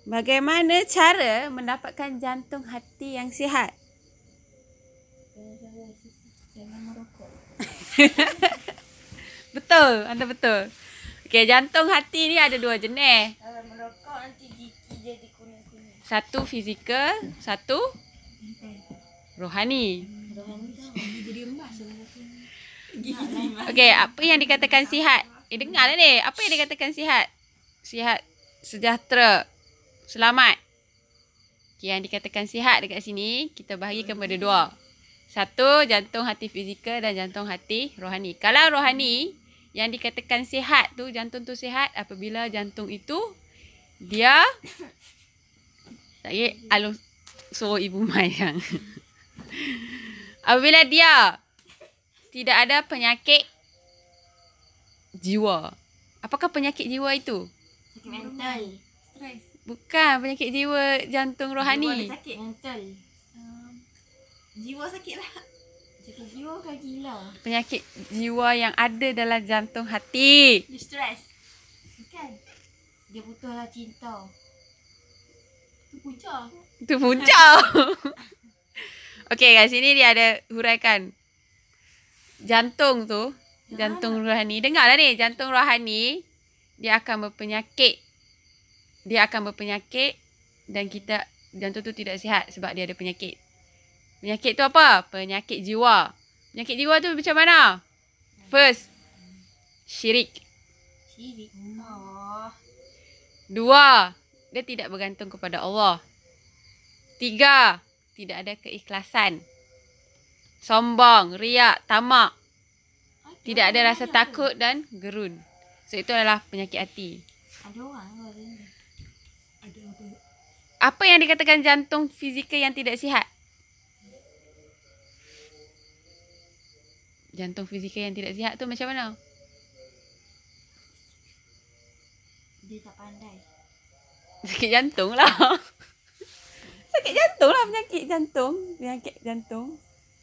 Bagaimana cara mendapatkan jantung hati yang sihat? Jangan merokok. Betul, anda betul. Okey, jantung hati ni ada dua jenis. Kalau merokok nanti gigi jadi kuning-kuning. Satu fizikal, satu rohani. Rohani tu jadi emas. Okey, apa yang dikatakan sihat? Dengarlah ni. Apa yang dikatakan sihat? Sihat, sejahtera, selamat. Okay, yang dikatakan sihat dekat sini, kita bahagi kepada dua. Satu, jantung hati fizikal dan jantung hati rohani. Kalau rohani, yang dikatakan sihat tu, jantung tu sihat apabila jantung itu, dia, saya alung suruh ibu mayang. Apabila dia tidak ada penyakit jiwa. Apakah penyakit jiwa itu? Sakit mental. Stres. Bukan penyakit jiwa jantung rohani. Jiwa sakit mental. Jiwa sakit lah. Sakit jiwa bukan gila. Penyakit jiwa yang ada dalam jantung hati. Dia stres. Bukan. Dia butuhlah cinta. Itu punca. Itu punca. Okey, kat sini dia ada huraikan. Jantung tu, jantung rohani. Dengarlah ni, jantung rohani dia akan berpenyakit. Dia akan berpenyakit dan kita jantung tu tidak sihat sebab dia ada penyakit. Penyakit tu apa? Penyakit jiwa. Penyakit jiwa tu macam mana? First, syirik. Syirik. Oh. Dua, dia tidak bergantung kepada Allah. Tiga, tidak ada keikhlasan. Sombong, riak, tamak. Tidak ada rasa takut dan gerun. So, itu adalah penyakit hati. Ada orang ni. Ada apa? Apa yang dikatakan jantung fizikal yang tidak sihat? Jantung fizikal yang tidak sihat tu macam mana? Dia tak pandai. Sakit jantung lah. Sakit jantung lah, penyakit jantung. Penyakit jantung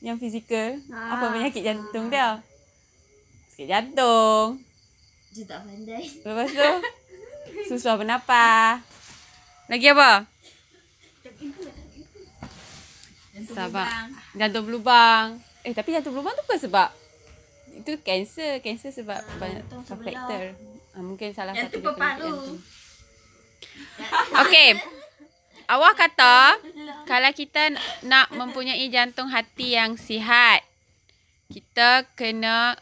yang fizikal. Apa penyakit jantung dia? Sakit jantung. Dia tak pandai. Lepas tu susah bernafas. Lagi apa? Sabar. Jantung berlubang. Tapi jantung berlubang tu bukan sebab itu kanser. Kanser sebab banyak faktor. Mungkin salah satu dia penyakit jantung. Okey. Awak kata kalau kita nak mempunyai jantung hati yang sihat, kita kena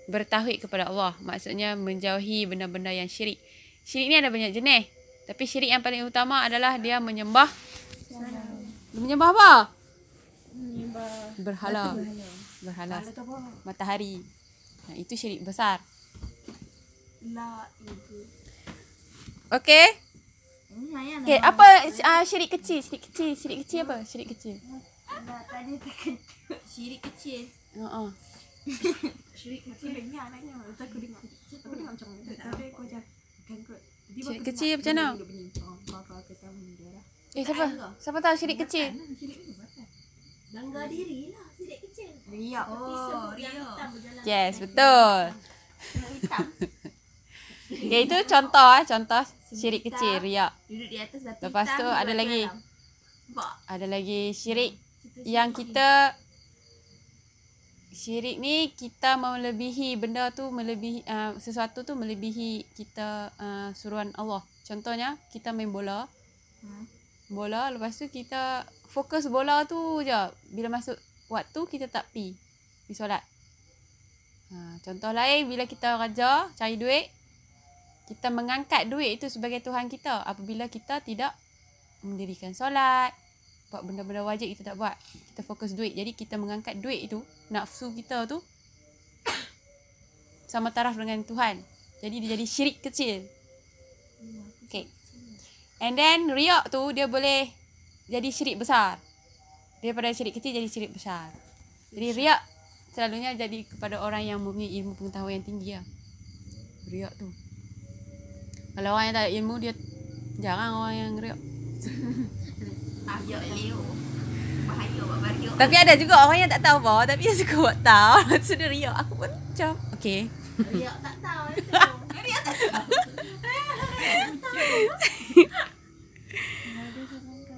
bertauhid kepada Allah. Maksudnya menjauhi benda-benda yang syirik. Syirik ni ada banyak jenis. Tapi syirik yang paling utama adalah dia menyembah. Menyembah apa? Menyembah berhala. Berhala. Matahari. Itu syirik besar. La itu. Okey. Okey, apa syirik kecil? Syirik kecil. Syirik kecil apa? Syirik kecil. Tadi terkejut. Syirik kecil. Syirik kecil banyak anaknya. Aku dengar. Aku dengar macam mana. Tapi aku jangan syirik kecil macam mana? Siapa? Siapa tahu syirik kecil? Bangga diri lah. Syirik kecil. Riak. Oh, riak. Yes, betul. Itu contoh contoh syirik kecil, riak. Duduk di atas batu. Lepas tu ada lagi. Ada lagi syirik yang kita syirik ni kita melebihi benda tu, melebihi sesuatu tu melebihi kita suruhan Allah. Contohnya kita main bola. Bola, lepas tu kita fokus bola tu je. Bila masuk waktu kita tak pergi solat. Contoh lain, bila kita kerja cari duit, kita mengangkat duit itu sebagai Tuhan kita apabila kita tidak mendirikan solat, buat benda-benda wajib kita tak buat. Kita fokus duit. Jadi kita mengangkat duit itu, nafsu kita tu sama taraf dengan Tuhan. Jadi dia jadi syirik kecil. Okay. And then riak tu dia boleh jadi syirik besar. Daripada syirik kecil jadi syirik besar. Jadi riak selalunya jadi kepada orang yang mempunyai ilmu pengetahuan yang tinggi lah. Riak tu. Kalau orang yang tak ada ilmu, dia jarang orang yang riak. Riak Leo. Bahaya buat riak. Tapi ada juga orang yang tak tahu apa, tapi dia suka buat tahu. Lepas tu dia riak. Aku pun macam, okay. Riak tak tahu.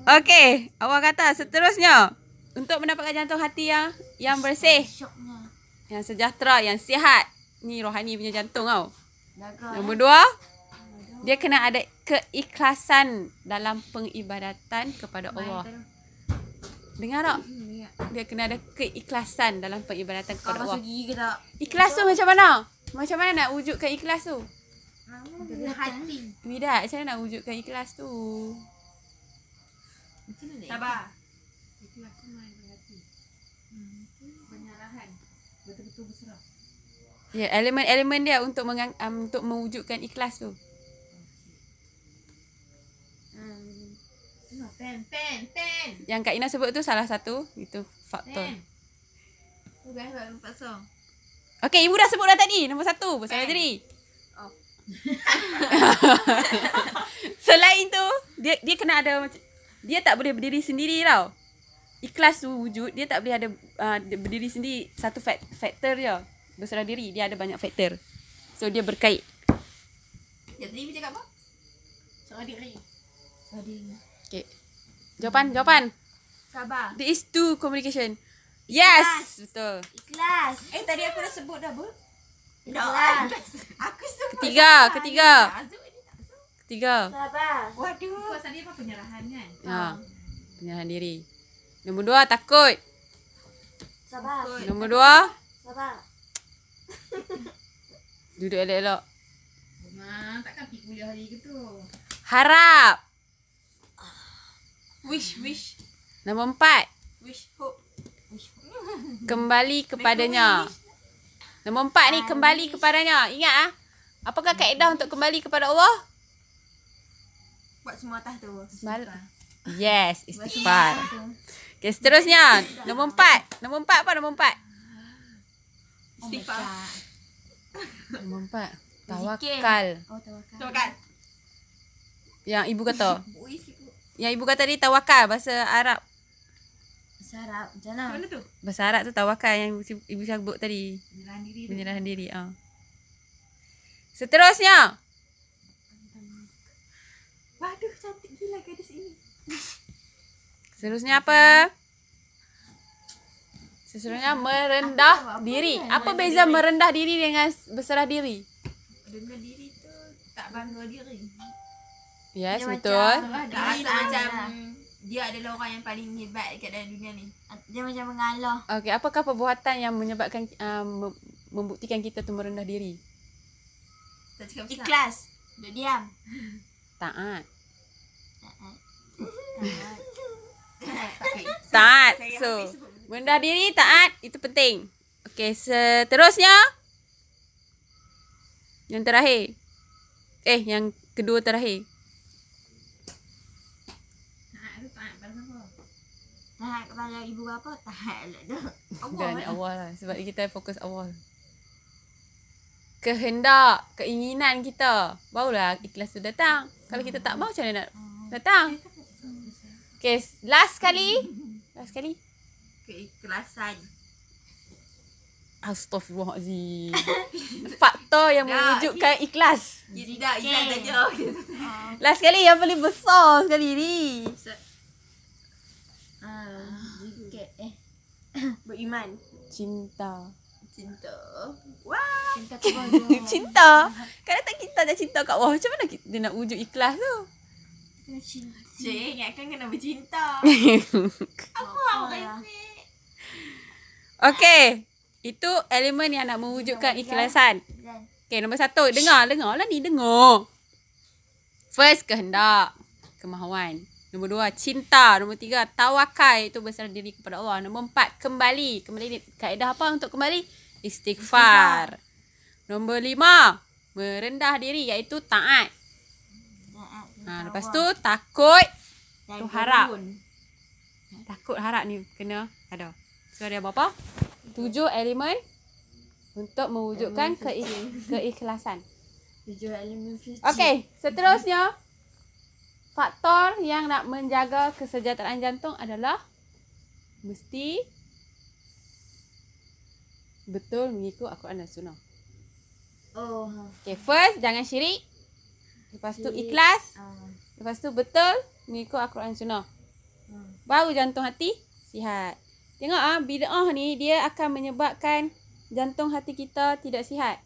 Okey, awak kata seterusnya untuk mendapatkan jantung hati yang bersih, Syoknya. yang sejahtera, yang sihat. Ni rohani punya jantung tau. Dagang. Nombor 2, dia kena ada keikhlasan dalam pengibadatan kepada Allah. Dengar tak? Dia kena ada keikhlasan dalam peribadatan Kau kepada Allah. masuk gigi ke tak? Ikhlas tu macam mana? Macam mana nak wujudkan ikhlas tu? Dari hati. Widat, macam mana nak wujudkan ikhlas tu? Sabar. Ya, elemen-elemen dia untuk untuk mewujudkan ikhlas tu. Pen. Yang Kak Ina sebut tu salah satu, itu faktor. Bukan sebab lupa song. Okey, ibu dah sebut dah tadi. Nombor 1, bersalah diri. Oh. Selain tu, dia kena ada dia tak boleh berdiri sendiri tau. Ikhlas tu wujud, dia tak boleh ada berdiri sendiri satu faktor je. Berserah diri, dia ada banyak faktor. So dia berkait. Ya tadi ibu cakap apa? Serah diri. Okey. Jawapan. Sabar. There is two communication. Yes, betul. Ikhlas. Tadi aku dah sebut dah apa? Ikhlas. Aku sebut. Ketiga. Sabar. Waduh. Kau tadi apa penyerahan kan? Ya. Penyerahan diri. Nombor 2, takut. Sabar. Nombor 2, Sabar. duduk elok-elok. Takkan pergi kuliah hari ke tu? Harap. Wish. Nombor 4, Wish, hope. kembali kepadanya. Nombor 4 ni kembali kepadanya. Ingat apakah kaedah untuk kembali kepada Allah? Buat semua atas tu. Yes, istighfar. Okay, seterusnya. Nombor 4. Nombor 4 apa nombor 4? Istighfar. Nombor 4. Tawakal. Oh, tawakal. Tawakal. Yang ibu kata. Wish ibu. Yang ibu kata tadi tawakal. Bahasa Arab. Sarap. Macam mana? Mana tu? Bahasa Arab tu tawakal yang ibu sebut tadi. Penyerahan diri tu. Penyerahan diri. Seterusnya. Waduh, cantik gila gadis ini. Seterusnya apa? Seterusnya merendah diri. Apa beza merendah diri dengan berserah diri? Dengan diri tu tak bangga diri. Yes, Dia betul. Tak rasa macam dia adalah orang yang paling hebat kat dalam dunia ni. Dia macam mengalah. Okey, apakah perbuatan yang menyebabkan membuktikan kita tu merendah diri? Tak cakap besar. Ikhlas. Duduk diam. Taat. Okay. Taat. Saya So, habis sebut. merendah diri, taat, itu penting. Okey, seterusnya. Yang terakhir. Yang kedua terakhir. Taat pada siapa? Tahan kepada ibu bapa. Tahan lah tu. Dan awal lah. Sebab kita fokus awal. Kehendak, keinginan kita. Barulah ikhlas tu datang. Kalau kita tak mau, macam mana nak datang? Okay, last sekali. Keikhlasan. Astaghfirullahaladzim. Faktor yang mewujudkan ikhlas. Ya tidak, ikhlas saja. Last sekali yang paling besar sekali ni. Zikir. Beriman. Cinta. Wah. Cinta kepada. Cinta. Kalau tak kita dah cinta kat Allah, macam mana kita nak wujud ikhlas tu? Cinta. Cik, ingatkan kena bercinta. Apa? Okey. Itu elemen yang nak mewujudkan ikhlasan. Okey, nombor 1. Dengar lah ni. Dengar. First, kehendak. Kemahuan. Nombor 2, cinta. Nombor 3, tawakal. Itu berserah diri kepada Allah. Nombor 4, kembali. Kembali ni kaedah apa untuk kembali? Istighfar. Nombor 5, merendah diri iaitu taat. Lepas tu takut. Tu harap. Takut harap ni kena ada. So ada berapa? 7 elemen untuk mewujudkan keikhlasan. 7 elemen suci. Okey, seterusnya faktor yang nak menjaga kesejahteraan jantung adalah mesti betul mengikut Al-Quran dan Sunnah. Oh. Okay, first jangan syirik. Lepas tu ikhlas. Lepas tu betul mengikut Al-Quran Sunnah. Baru jantung hati sihat. Tengok bid'ah ni dia akan menyebabkan jantung hati kita tidak sihat.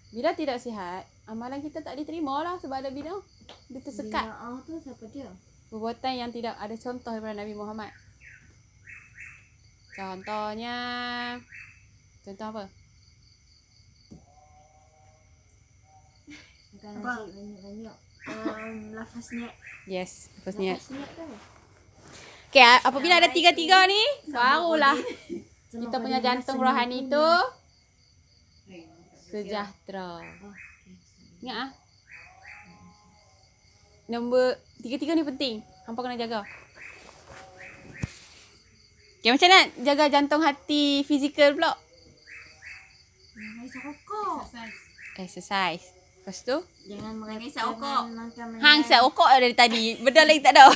Bila tidak sihat, amalan kita tak diterima lah sebab ada bid'ah. Dia tersekat. Bid'ah tu siapa dia? Perbuatan yang tidak ada contoh daripada Nabi Muhammad. Contohnya, contoh apa? Makan Apa? nasi banyak-banyak. Lafaz niat. Yes, lepas niat. Lafaz niat tu. Okay, apabila ada tiga-tiga ni, barulah kita punya jantung rohani tu sejahtera. Ingat nombor tiga-tiga ni penting. Hampa kena jaga. Okay, macam mana jaga jantung hati fizikal pula? Jangan isap rokok. Exercise. Lepas tu, Jangan isap rokok. hang siap rokok dari tadi. Benda lain tak ada.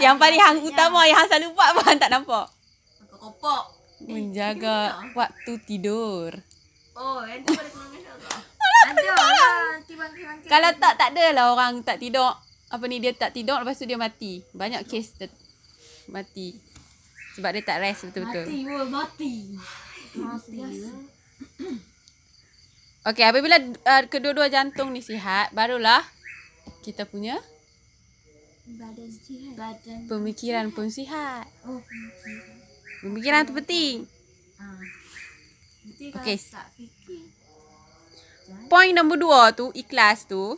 Yang paling hang utama yang hang selalu buat apa hang tak nampak? Makan kopok. Menjaga waktu tidur. Oh, yang tu pada keluarga saya. Ada lah. Nanti Kalau tak adalah orang tak tidur. Apa ni, dia tak tidur lepas tu dia mati. Banyak kes mati. Sebab dia tak rest betul-betul. Mati. Okey, apabila kedua-dua jantung ni sihat, barulah kita punya Badan sihat. Badan. pemikiran pun sihat. Oh, Pemikiran tu penting. nanti kalau Okey. tak fikir. Point nombor 2 tu, ikhlas tu.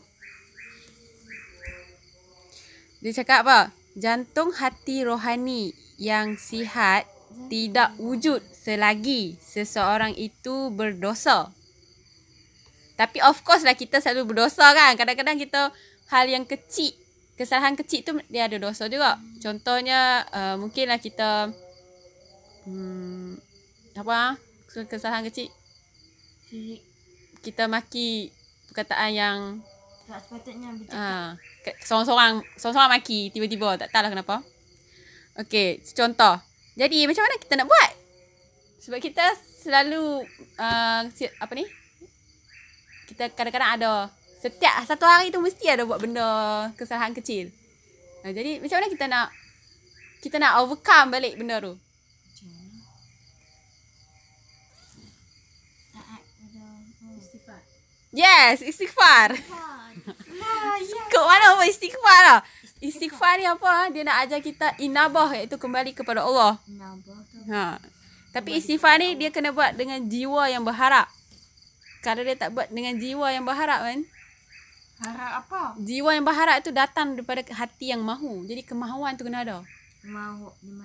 Dia cakap apa? Jantung hati rohani yang sihat tidak wujud selagi seseorang itu berdosa. Tapi of course lah kita selalu berdosa kan. Kadang-kadang kita hal yang kecil, kesalahan kecil tu dia ada dosa juga. Contohnya mungkinlah kita kesalahan kecil. Syirik. Kita maki perkataan yang Tak sepatutnya bercakap. Seorang-seorang maki tiba-tiba, tak tahulah kenapa. Okey, contoh. Jadi macam mana kita nak buat? Sebab kita selalu kita kadang-kadang ada setiap satu hari tu mesti ada buat benda kesalahan kecil. Jadi macam mana kita nak overcome balik benda tu? Taat pada istighfar. Yes, istighfar. Kau mana apa istighfar lah? Istighfar ni apa? Dia nak ajar kita inabah, iaitu kembali kepada Allah. Nabah tu. Tapi istighfar ni dia kena buat dengan jiwa yang berharap. Kalau dia tak buat dengan jiwa yang berharap kan, Harap apa? jiwa yang berharap tu datang daripada hati yang mahu. Jadi kemahuan tu kena ada.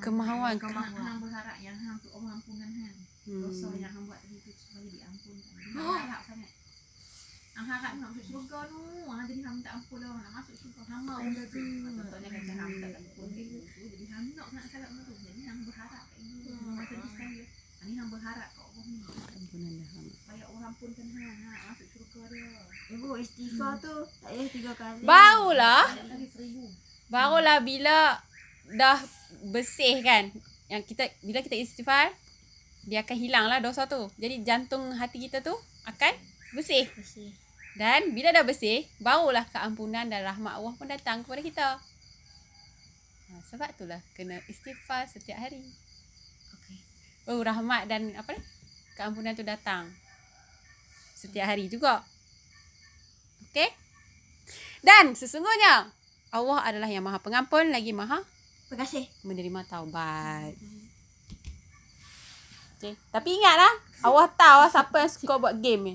Kemahuan. Hang berharap yang hang tu Allah ampunkan hang. Dosa yang hang buat tadi tu supaya diampunkan. Hang harap sangat. Hang harap nak masuk syurga tu. Jadi hang minta ampun lah. Nak masuk syurga. Hang mau benda tu. Contohnya kata hang minta ampun gitu. Jadi hang nak sangat benda tu. Jadi hang berharap kat ibu. Macam ni sekali. Ni hang berharap kat Allah ni. Ampunan dah. Supaya Allah ampunkan hang. Masuk syurga dia. Ibu istighfar tu tak payah 3 kali. Barulah bila dah bersih kan. Bila kita istighfar, dia akan hilang lah dosa tu. Jadi jantung hati kita tu akan bersih. Dan bila dah bersih, barulah keampunan dan rahmat Allah pun datang kepada kita. Sebab itulah kena istighfar setiap hari. Oh, rahmat dan keampunan tu datang setiap hari juga. Okey? Dan sesungguhnya Allah adalah yang Maha Pengampun lagi Maha Terima kasih. menerima taubat. Okey, tapi ingatlah, Allah tahu siapa yang suka buat game ni.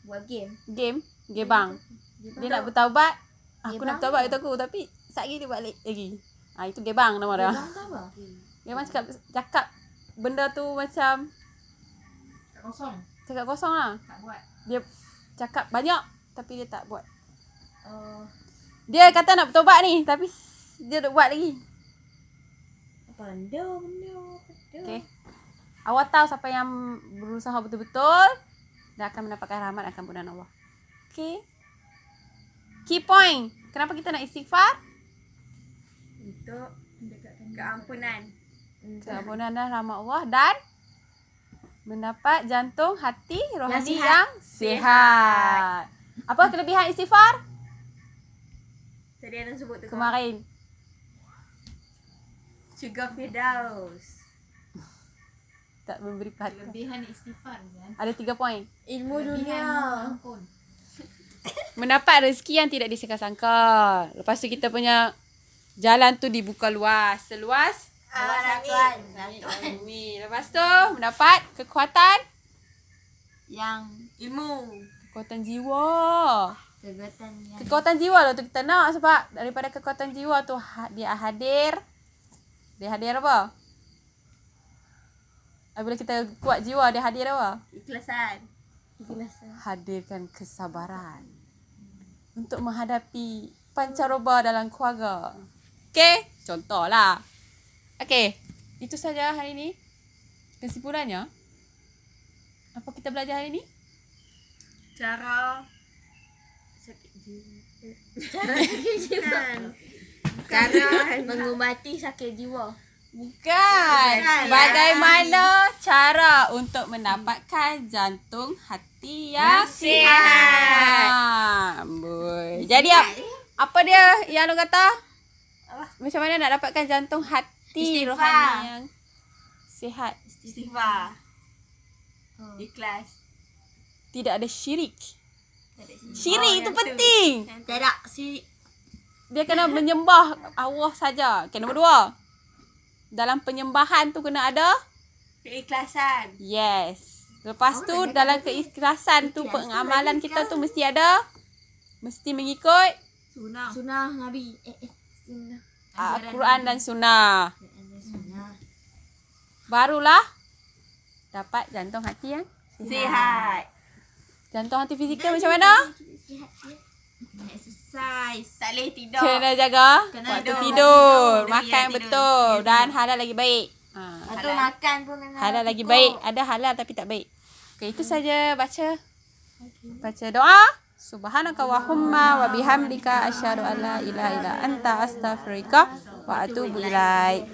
Buat game. Gebang. Dia nak bertaubat, aku Gebang nak bertaubat kata aku, tapi satgi dia balik lagi. Itu gebang nama dia. Gebang tu apa? Gebang cakap benda tu macam Kosong. cakap kosong lah. Tak buat. Dia cakap banyak tapi dia tak buat. Dia kata nak bertaubat ni tapi dia nak buat lagi. Benda. Okey. Awak tahu siapa yang berusaha betul-betul dan akan mendapatkan rahmat dan keampunan Allah. Okey. Key point. Kenapa kita nak istighfar? Untuk mendekatkan keampunan. Keampunan dan rahmat Allah dan mendapat jantung hati rohani sihat. yang sihat. Apa kelebihan istighfar? Tadi Ana sebut tu. Kemarin. Syurga Firdaus. Tak memberi perhatian. Kelebihan istighfar kan. Ada 3 poin. Ilmu Kelebihan dunia. ampun. Mendapat rezeki yang tidak disangka-sangka. Lepas tu kita punya jalan tu dibuka luas. Seluas Tuan. bumi. Lepas tu mendapat kekuatan. Yang ilmu. Kekuatan jiwa. Kekuatan yang Kekuatan jiwa lah tu kita nak. Sebab daripada kekuatan jiwa tu dia hadir. Dia hadir apa? Bila kita kuat jiwa, dia hadir apa? ikhlasan. Hadirkan kesabaran untuk menghadapi pancaroba dalam keluarga. Okey, contohlah. Okey, itu saja hari ini. Kesimpulannya, apa kita belajar hari ini? Cara sakit jiwa. Cara mengubati sakit jiwa. Bukan. Bukan. Bagaimana cara untuk mendapatkan jantung hati yang sihat. Boy. Jadi apa dia yang lu kata? Macam mana nak dapatkan jantung hati Istighfar. rohani yang sihat? Istighfar. Ikhlas. Tidak ada syirik. Oh, Syirik itu yang tu. penting. Tidak si Dia kena menyembah Allah saja. Okay, nombor 2. Dalam penyembahan tu kena ada keikhlasan. yes. Lepas tu dalam keikhlasan tu pengamalan kita tu mesti ada, mesti mengikut Sunnah Nabi. Sunnah. Quran dan sunnah. Sunnah. Barulah dapat jantung hati yang Sihat. jantung hati fizikal macam mana? Sihat. Exercise. Tak boleh tidur. Kena jaga Kena waktu tidur. tidur, Tidur. makan Tidur. betul Tidur. dan halal lagi baik. Atau makan pun kena. Halal lagi cukup. baik, ada halal tapi tak baik. Okey, itu saja baca doa. Subhanaka wahumma wa bihamdika asyhadu an la ilaha illa anta astaghfiruka wa atubu ilaik.